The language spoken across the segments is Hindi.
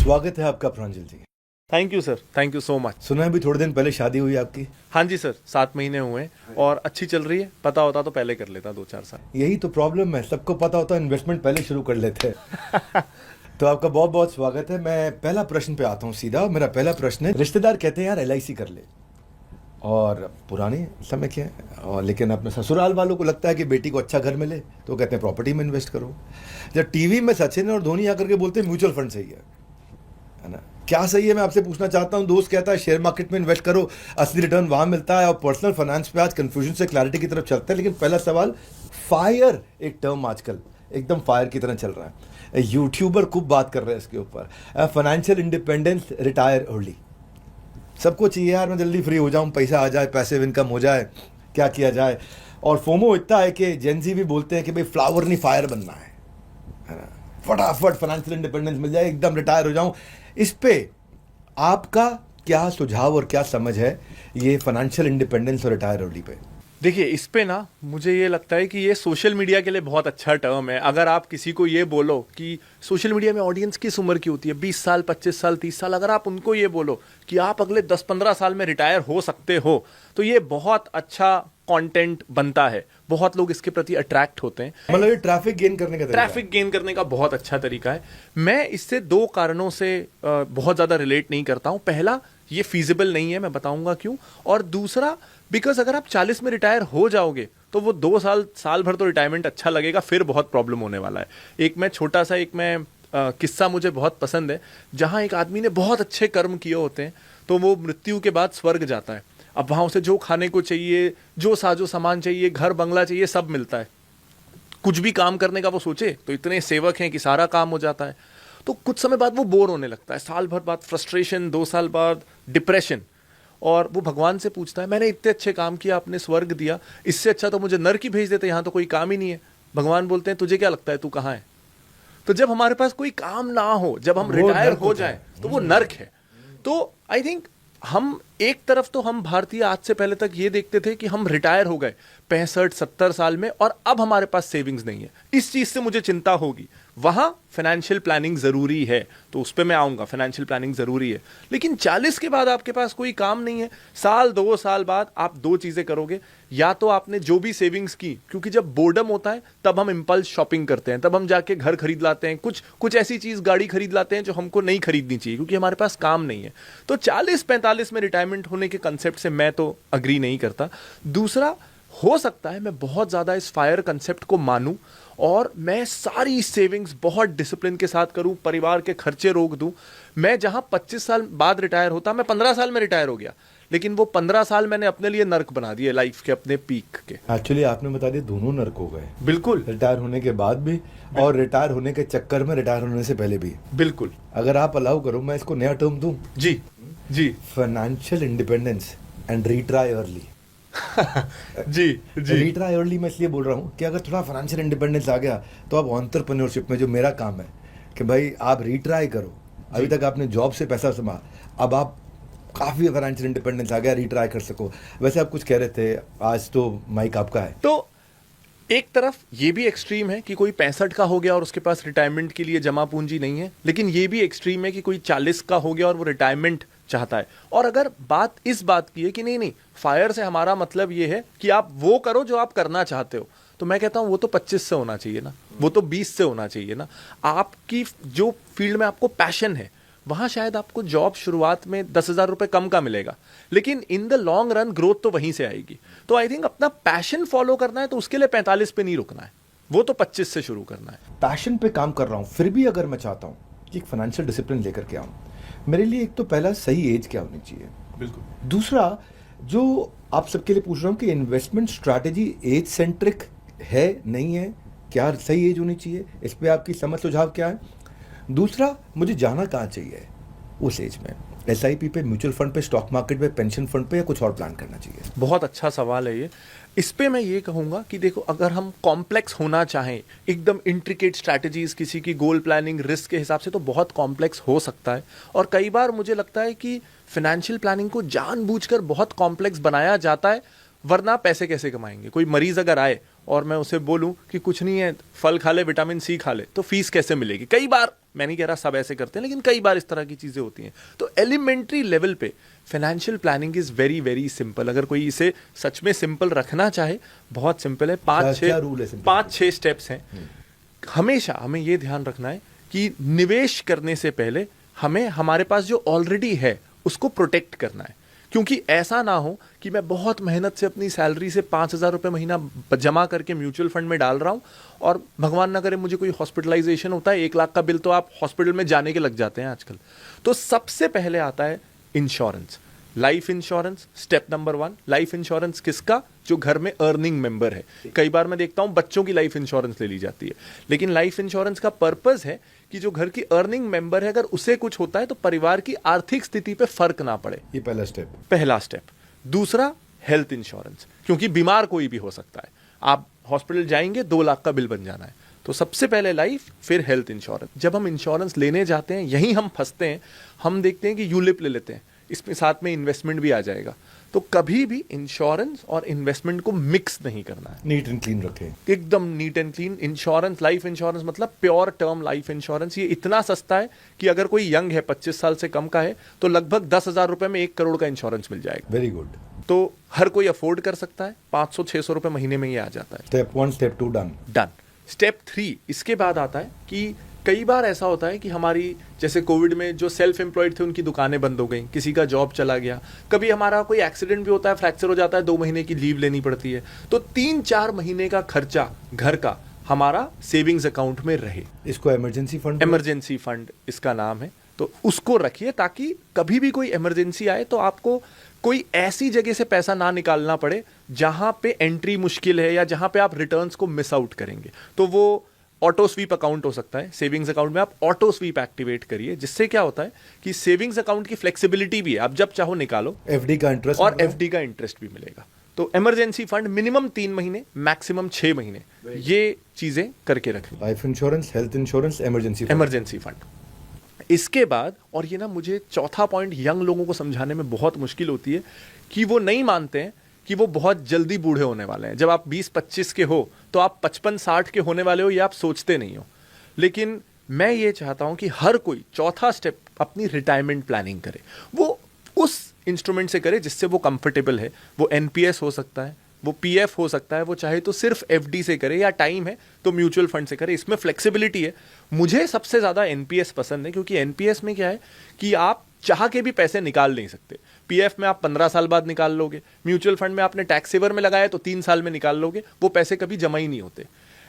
स्वागत है आपका Pranjal ji. Thank you sir, thank you so much. सुना है भी थोड़े दिन पहले शादी हुई आपकी। हाँ जी सर, 7 महीने हुए हैं और अच्छी चल रही है। पता होता तो पहले कर लेता 2-4 साल। यही तो प्रॉब्लम है, सबको पता होता है इन्वेस्टमेंट पहले शुरू कर लेते हैं। तो आपका बहुत बहुत स्वागत है। मैं पहला प्रश्न पे आता हूँ सीधा। मेरा पहला प्रश्न है, रिश्तेदार कहते हैं यार LIC कर ले, और पुराने समय के हैं, और लेकिन अपने ससुराल वालों को लगता है कि बेटी को अच्छा घर मिले तो कहते हैं प्रॉपर्टी में इन्वेस्ट करो। जब टीवी में सचिन और धोनी आकर के बोलते हैं म्यूचुअल फंड सही है ना, क्या सही है मैं आपसे पूछना चाहता हूं। दोस्त कहता है शेयर मार्केट में इन्वेस्ट करो, असली रिटर्न वहां मिलता है, और पर्सनल फाइनेंस पे आज कंफ्यूजन से क्लैरिटी की तरफ चलते हैं। लेकिन पहला सवाल, फायर एक टर्म आजकल एकदम फायर की तरह चल रहा है, यूट्यूबर खूब बात कर रहे हैं इसके ऊपर, फाइनेंशियल इंडिपेंडेंस, रिटायर अर्ली। सबको चाहिए यार मैं जल्दी फ्री हो जाऊं, पैसा आ जाए, पैसिव इनकम हो जाए, क्या किया जाए। और फोमो इतना है कि जेनजी भी बोलते हैं कि भाई फ्लावर नहीं फायर बनना है ना, फटाफट फाइनेंशियल इंडिपेंडेंस मिल जाए, एकदम रिटायर हो जाऊं। इस पे आपका क्या सुझाव और क्या समझ है, ये फाइनेंशियल इंडिपेंडेंस और रिटायर अर्ली पे? देखिए, इस पे ना मुझे ये लगता है कि ये सोशल मीडिया के लिए बहुत अच्छा टर्म है। अगर आप किसी को ये बोलो कि सोशल मीडिया में ऑडियंस किस उम्र की होती है, 20 साल, 25 साल, 30 साल, अगर आप उनको ये बोलो कि आप अगले 10-15 साल में रिटायर हो सकते हो, तो ये बहुत अच्छा कंटेंट बनता है। बहुत लोग इसके प्रति अट्रैक्ट होते हैं। मतलब ये ट्रैफिक गेन करने का तरीका है। ट्रैफिक गेन करने का बहुत अच्छा तरीका है। मैं इससे 2 कारणों से बहुत ज़्यादा रिलेट नहीं करता हूँ। पहला, ये फीजिबल नहीं है, मैं बताऊंगा क्यों। और दूसरा, बिकॉज अगर आप 40 में रिटायर हो जाओगे तो वो 2 साल भर तो रिटायरमेंट अच्छा लगेगा, फिर बहुत प्रॉब्लम होने वाला है। एक किस्सा मुझे बहुत पसंद है, जहाँ एक आदमी ने बहुत अच्छे कर्म किए होते हैं, तो वो मृत्यु के बाद स्वर्ग जाता है। अब वहाँ उसे जो खाने को चाहिए, जो साजो सामान चाहिए, घर बंगला चाहिए, सब मिलता है। कुछ भी काम करने का वो सोचे तो इतने सेवक हैं कि सारा काम हो जाता है। तो कुछ समय बाद वो बोर होने लगता है, साल भर बाद फ्रस्ट्रेशन, 2 साल बाद डिप्रेशन, और वो भगवान से पूछता है मैंने इतने अच्छे काम किया, आपने स्वर्ग दिया, इससे अच्छा तो मुझे नर्क ही भेज देते, यहाँ तो कोई काम ही नहीं है। भगवान बोलते हैं तुझे क्या लगता है तू कहाँ है? तो जब हमारे पास कोई काम ना हो, जब हम रिटायर हो जाए, तो वो नर्क है। तो आई थिंक हम एक तरफ तो हम भारतीय आज से पहले तक ये देखते थे कि हम रिटायर हो गए 65-70 साल में और अब हमारे पास सेविंग्स नहीं है। इस चीज से मुझे चिंता होगी। वहां फाइनेंशियल प्लानिंग जरूरी है, तो उस पर मैं आऊंगा, फाइनेंशियल प्लानिंग जरूरी है। लेकिन 40 के बाद आपके पास कोई काम नहीं है, साल 2 साल बाद आप 2 चीजें करोगे। या तो आपने जो भी सेविंग्स की, क्योंकि जब बोर्डम होता है तब हम इंपल्स शॉपिंग करते हैं, तब हम जाके घर खरीद लाते हैं, कुछ ऐसी चीज, गाड़ी खरीद लाते हैं जो हमको नहीं खरीदनी चाहिए क्योंकि हमारे पास काम नहीं है। तो 40-45 में रिटायरमेंट होने के कंसेप्ट से मैं तो अग्री नहीं करता। दूसरा, हो सकता है मैं बहुत ज्यादा इस फायर कंसेप्ट को मानूं और मैं सारी सेविंग्स बहुत डिसिप्लिन के साथ करूं, परिवार के खर्चे रोक दूं। मैं जहां 25 साल बाद रिटायर होता, मैं 15 साल में रिटायर हो गया, लेकिन वो 15 साल मैंने अपने लिए नर्क बना दिए लाइफ के, अपने पीक के। एक्चुअली आपने बता दिया दोनों नर्क हो गए। बिल्कुल, रिटायर होने के बाद भी और रिटायर होने के चक्कर में रिटायर होने से पहले भी। बिल्कुल। अगर आप अलाउ करो मैं इसको नया टर्म दूं। जी जी। Financial independence and retire early. जी जी। रिट्राई अर्ली मैं इसलिए बोल रहा हूँ कि अगर थोड़ा फाइनेंशियल इंडिपेंडेंस आ गया तो आप एंटरप्रेन्योरशिप में, जो मेरा काम है कि भाई आप रिट्राई करो, अभी तक आपने जॉब से पैसा कमा, अब आप काफी फाइनेंशियल इंडिपेंडेंस आ गया, रिट्राई कर सको। वैसे आप कुछ कह रहे थे, आज तो माइक आपका है। तो एक तरफ ये भी एक्सट्रीम है कि कोई 65 का हो गया और उसके पास रिटायरमेंट के लिए जमा पूंजी नहीं है, लेकिन ये भी एक्सट्रीम है कि कोई 40 का हो गया और वो रिटायरमेंट चाहता है। और अगर बात इस बात की है कि नहीं, फायर से हमारा मतलब ये है कि आप वो करो जो आप करना चाहते हो, तो मैं कहता हूं वो तो 25 से होना चाहिए ना, वो तो 20 से होना चाहिए ना। आपकी जो फील्ड में आपको पैशन है, वहां शायद आपको जॉब शुरुआत में 10,000 रुपए कम का मिलेगा, लेकिन in the long run growth तो वहीं से आएगी। तो आई थिंक अपना पैशन फॉलो करना है तो उसके लिए 45 पे नहीं रुकना है, वो तो 25 से शुरू करना है। पैशन पे काम कर रहा हूँ, फिर भी अगर मैं चाहता हूँ कि एक फाइनेंशियल डिसिप्लिन लेकर के आऊँ, मेरे लिए एक तो पहला सही एज क्या होनी चाहिए। बिल्कुल। दूसरा, जो आप सबके लिए पूछ रहा हूँ कि इन्वेस्टमेंट स्ट्रैटेजी एज सेंट्रिक है नहीं है, क्या सही एज होनी चाहिए, इस पे आपकी समझ सुझाव क्या है? दूसरा, मुझे जाना कहाँ चाहिए उस एज में, SIP पे, म्यूचुअल फंड पे, स्टॉक मार्केट पे, पेंशन फंड पे, या कुछ और प्लान करना चाहिए? बहुत अच्छा सवाल है ये। इस पे मैं ये कहूंगा कि देखो, अगर हम कॉम्प्लेक्स होना चाहें, एकदम इंट्रिकेट स्ट्रैटेजीज, किसी की गोल प्लानिंग रिस्क के हिसाब से, तो बहुत कॉम्प्लेक्स हो सकता है। और कई बार मुझे लगता है कि फाइनेंशियल प्लानिंग को जानबूझकर बहुत कॉम्प्लेक्स बनाया जाता है, वरना पैसे कैसे कमाएंगे। कोई मरीज अगर आए और मैं उसे बोलूं कि कुछ नहीं है, फल खा ले, विटामिन C खा ले, तो फीस कैसे मिलेगी। कई बार मैं नहीं कह रहा सब ऐसे करते हैं, लेकिन कई बार इस तरह की चीजें होती हैं। तो एलिमेंट्री लेवल पे financial planning is very very simple. अगर कोई इसे सच में सिंपल रखना चाहे, बहुत सिंपल है। क्या रूल है simple? 5-6 स्टेप्स हैं। हमेशा हमें यह ध्यान रखना है कि निवेश करने से पहले हमें हमारे पास जो ऑलरेडी है उसको प्रोटेक्ट करना है। क्योंकि ऐसा ना हो कि मैं बहुत मेहनत से अपनी सैलरी से 5,000 रुपये महीना जमा करके म्यूचुअल फंड में डाल रहा हूं और भगवान ना करे मुझे कोई हॉस्पिटलाइजेशन होता है, 1 लाख का बिल तो आप हॉस्पिटल में जाने के लग जाते हैं आजकल। तो सबसे पहले आता है insurance, life insurance. Step number 1, life insurance किसका? जो घर में अर्निंग मेंबर है। कई बार मैं देखता हूं बच्चों की लाइफ इंश्योरेंस ले ली जाती है, लेकिन लाइफ इंश्योरेंस का पर्पस है कि जो घर की अर्निंग मेंबर है अगर उसे कुछ होता है तो परिवार की आर्थिक स्थिति पे फर्क ना पड़े। ये पहला स्टेप। दूसरा, हेल्थ इंश्योरेंस, क्योंकि बीमार कोई भी हो सकता है। आप हॉस्पिटल जाएंगे, 2 लाख का बिल बन जाना है। तो सबसे पहले लाइफ, फिर हेल्थ इंश्योरेंस। जब हम इंश्योरेंस लेने जाते हैं यहीं हम फंसते हैं। हम देखते हैं कि यूलिप ले लेते हैं, इसमें साथ में इन्वेस्टमेंट भी आ जाएगा। तो कभी भी इंश्योरेंस और इन्वेस्टमेंट को मिक्स नहीं करना है। नीट एंड क्लीन रखें, एकदम neat and clean. Insurance, life insurance मतलब प्योर टर्म लाइफ इंश्योरेंस। ये इतना सस्ता है कि अगर कोई यंग है, 25 साल से कम का है, तो लगभग 10,000 रुपए में 1 करोड़ का इंश्योरेंस मिल जाएगा। Very good. तो हर कोई अफोर्ड कर सकता है। 500-600 रुपए महीने में ये आ जाता है। Step 1, step 2 done. स्टेप 3 इसके बाद आता है कि कई बार ऐसा होता है कि हमारी, जैसे कोविड में जो सेल्फ एम्प्लॉयड थे उनकी दुकानें बंद हो गई, किसी का जॉब चला गया, कभी हमारा कोई एक्सीडेंट भी होता है, फ्रैक्चर हो जाता है, 2 महीने की लीव लेनी पड़ती है। तो 3-4 महीने का खर्चा घर का हमारा सेविंग्स अकाउंट में रहे। इसको इमरजेंसी फंड, इमरजेंसी फंड इसका नाम है। तो उसको रखिए ताकि कभी भी कोई इमरजेंसी आए तो आपको कोई ऐसी जगह से पैसा ना निकालना पड़े जहां पे एंट्री मुश्किल है या जहां पे आप रिटर्न्स को मिस आउट करेंगे। तो वो ऑटो स्वीप अकाउंट हो सकता है। सेविंग्स अकाउंट में आप ऑटो स्वीप एक्टिवेट करिए, जिससे क्या होता है कि सेविंग्स अकाउंट की फ्लेक्सिबिलिटी भी है, आप जब चाहो निकालो। एफडी का इंटरेस्ट, और एफडी का इंटरेस्ट भी मिलेगा। तो इमरजेंसी फंड मिनिमम 3 महीने, मैक्सिमम 6 महीने, ये चीजें करके रखें। Life insurance, health insurance, emergency fund. इसके बाद, और ये ना मुझे चौथा पॉइंट यंग लोगों को समझाने में बहुत मुश्किल होती है कि वो नहीं मानते हैं कि वो बहुत जल्दी बूढ़े होने वाले हैं। जब आप 20-25 के हो तो आप 55-60 के होने वाले हो, ये आप सोचते नहीं हो। लेकिन मैं ये चाहता हूं कि हर कोई चौथा स्टेप अपनी रिटायरमेंट प्लानिंग करे। वो उस इंस्ट्रूमेंट से करे जिससे वो कंफर्टेबल है। वो एनपीएस हो सकता है, वो पीएफ हो सकता है, वो चाहे तो सिर्फ एफडी से करे, या टाइम है तो म्यूचुअल फंड से करे। इसमें फ्लेक्सिबिलिटी है। मुझे सबसे ज्यादा एनपीएस पसंद है, क्योंकि एनपीएस में क्या है कि आप चाह के भी पैसे निकाल नहीं सकते। पीएफ में आप 15 साल बाद निकाल लोगे, म्यूचुअल फंड में आपने टैक्स सेवर में लगाया तो 3 साल में निकाल लोगे, वो पैसे कभी जमा ही नहीं होते।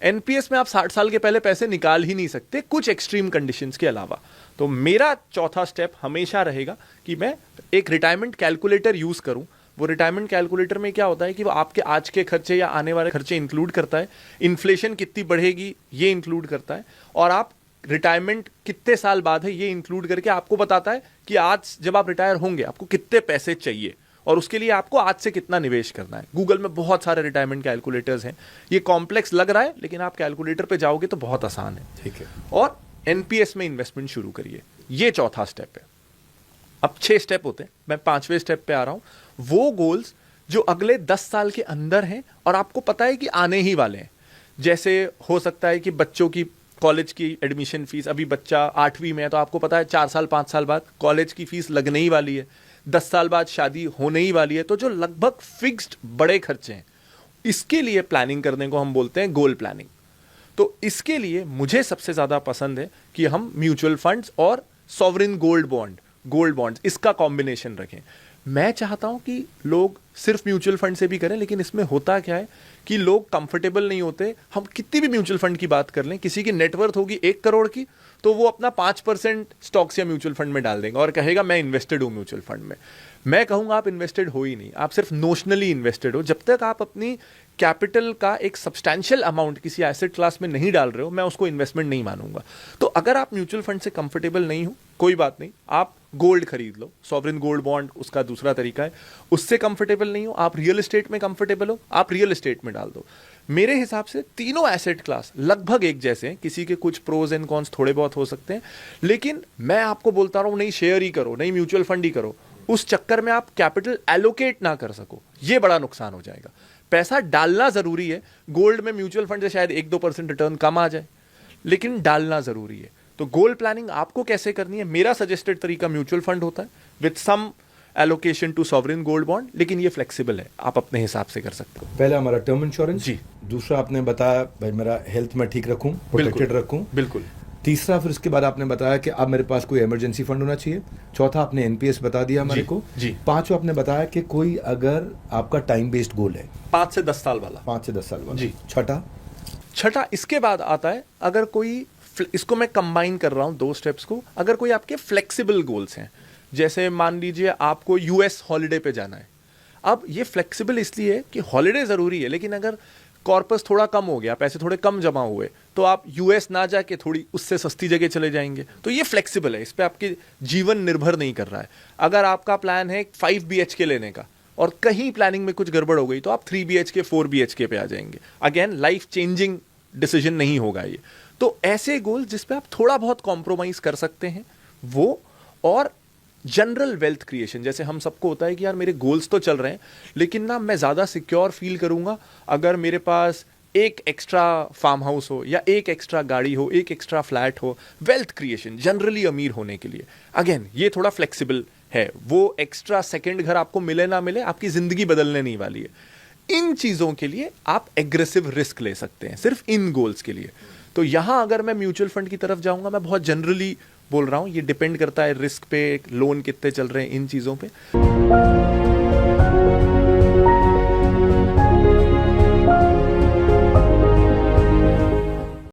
एनपीएस में आप 60 साल के पहले पैसे निकाल ही नहीं सकते, कुछ एक्सट्रीम कंडीशंस के अलावा। तो मेरा चौथा स्टेप हमेशा रहेगा कि मैं एक रिटायरमेंट कैलकुलेटर यूज करूं। वो रिटायरमेंट कैलकुलेटर में क्या होता है कि वो आपके आज के खर्चे या आने वाले खर्चे इंक्लूड करता है, इन्फ्लेशन कितनी बढ़ेगी ये इंक्लूड करता है, और आप रिटायरमेंट कितने साल बाद है ये इंक्लूड करके आपको बताता है कि आज जब आप रिटायर होंगे आपको कितने पैसे चाहिए और उसके लिए आपको आज से कितना निवेश करना है। गूगल में बहुत सारे रिटायरमेंट कैलकुलेटर्स हैं। ये कॉम्प्लेक्स लग रहा है, लेकिन आप कैलकुलेटर पे जाओगे तो बहुत आसान है। ठीक है। और एनपीएस में इन्वेस्टमेंट शुरू करिए, ये चौथा स्टेप है। अब 6 स्टेप होते हैं, मैं 5वें स्टेप पे आ रहा हूं। वो गोल्स जो अगले 10 साल के अंदर हैं और आपको पता है कि आने ही वाले हैं। जैसे हो सकता है कि बच्चों की कॉलेज की एडमिशन फीस, अभी बच्चा 8वीं में है तो आपको पता है 4 साल 5 साल बाद कॉलेज की फीस लगने ही वाली है, 10 साल बाद शादी होने ही वाली है। तो जो लगभग फिक्स्ड बड़े खर्चे हैं, इसके लिए प्लानिंग करने को हम बोलते हैं गोल प्लानिंग। तो इसके लिए मुझे सबसे ज्यादा पसंद है कि हम म्यूचुअल फंड्स और सॉवरिन गोल्ड बॉन्ड्स इसका कॉम्बिनेशन रखें। मैं चाहता हूं कि लोग सिर्फ म्यूचुअल फंड से भी करें, लेकिन इसमें होता क्या है कि लोग कंफर्टेबल नहीं होते। हम कितनी भी म्यूचुअल फंड की बात कर लें, किसी की नेटवर्थ होगी 1 करोड़ की, तो वो अपना 5% स्टॉक्स या म्यूचुअल फंड में डाल देंगे और कहेगा मैं इन्वेस्टेड हूं म्यूचुअल फंड में। मैं कहूंगा आप इन्वेस्टेड हो ही नहीं, आप सिर्फ नोशनली इन्वेस्टेड हो। जब तक आप अपनी कैपिटल का एक सब्सटैंशियल अमाउंट किसी एसेट क्लास में नहीं डाल रहे हो, मैं उसको इन्वेस्टमेंट नहीं मानूंगा। तो अगर आप म्यूचुअल फंड से कंफर्टेबल नहीं हो, कोई बात नहीं, आप गोल्ड खरीद लो, सॉवरिन गोल्ड बॉन्ड उसका दूसरा तरीका है। उससे कंफर्टेबल नहीं हो, आप रियल एस्टेट में कंफर्टेबल हो, आप रियल एस्टेट में डाल दो। मेरे हिसाब से तीनों एसेट क्लास लगभग एक जैसे हैं, किसी के कुछ प्रोज एंड कॉन्स थोड़े बहुत हो सकते हैं, लेकिन मैं आपको बोलता रहा हूं नहीं शेयर ही करो, नहीं म्यूचुअल फंड ही करो। उस चक्कर में आप कैपिटल एलोकेट ना कर सको, ये बड़ा नुकसान हो जाएगा। पैसा डालना जरूरी है। गोल्ड में म्यूचुअल फंड से शायद 1-2% रिटर्न कम आ जाए, लेकिन डालना जरूरी है। तो गोल प्लानिंग आपको कैसे करनी है, मेरा सजेस्टेड तरीका म्यूचुअल फंड होता है with some allocation to sovereign gold bond, लेकिन ये फ्लेक्सिबल है, आप अपने हिसाब से कर सकते हो। पहला हमारा टर्म इंश्योरेंस जी। दूसरा आपने बताया भाई मेरा हेल्थ में ठीक रखूं, प्रोटेक्टेड रखूं। बिल्कुल। तीसरा फिर उसके बाद आपने बताया कि अब मेरे पास कोई इमरजेंसी फंड होना चाहिए। चौथा आपने एनपीएस बता दिया हमारे जी, को। जी। पांचवा आपने बताया कि कोई अगर आपका टाइम बेस्ड गोल है 5 से 10 साल वाला। 5 से 10 साल वाला। जी। छठा इसके बाद आता है अगर कोई, इसको मैं कंबाइन कर रहा हूं 2 स्टेप्स को, अगर कोई आपके फ्लेक्सिबल गोल्स हैं, जैसे मान लीजिए आपको यूएस हॉलिडे पे जाना है। अब ये फ्लेक्सिबल इसलिए है कि हॉलिडे जरूरी है, लेकिन अगर कॉर्पस थोड़ा कम हो गया, पैसे थोड़े कम जमा हुए, तो आप यूएस ना जाके थोड़ी उससे सस्ती जगह चले जाएंगे। तो ये फ्लेक्सिबल है, इस पे आपके जीवन निर्भर नहीं कर रहा है। अगर आपका प्लान है 5 BHK लेने का और कहीं प्लानिंग में कुछ गड़बड़ हो गई, तो आप 3 BHK 4 BHK पे आ जाएंगे। अगेन लाइफ चेंजिंग डिसीजन नहीं होगा ये। तो ऐसे गोल जिस पे आप थोड़ा बहुत कॉम्प्रोमाइज कर सकते हैं वो, और जनरल वेल्थ क्रिएशन, जैसे हम सबको होता है कि यार मेरे गोल्स तो चल रहे हैं, लेकिन ना मैं ज़्यादा सिक्योर फील करूंगा अगर मेरे पास एक एक्स्ट्रा फार्म हाउस हो, या एक एक्स्ट्रा गाड़ी हो, एक एक्स्ट्रा फ्लैट हो। वेल्थ क्रिएशन जनरली अमीर होने के लिए, अगेन ये थोड़ा फ्लेक्सिबल है। वो एक्स्ट्रा सेकंड घर आपको मिले ना मिले, आपकी ज़िंदगी बदलने नहीं वाली है। इन चीज़ों के लिए आप एग्रेसिव रिस्क ले सकते हैं, सिर्फ इन गोल्स के लिए। तो यहां अगर मैं म्यूचुअल फंड की तरफ जाऊंगा, मैं बहुत जनरली बोल रहा हूं, ये डिपेंड करता है रिस्क पे, लोन कितने चल रहे हैं, इन चीज़ों पे।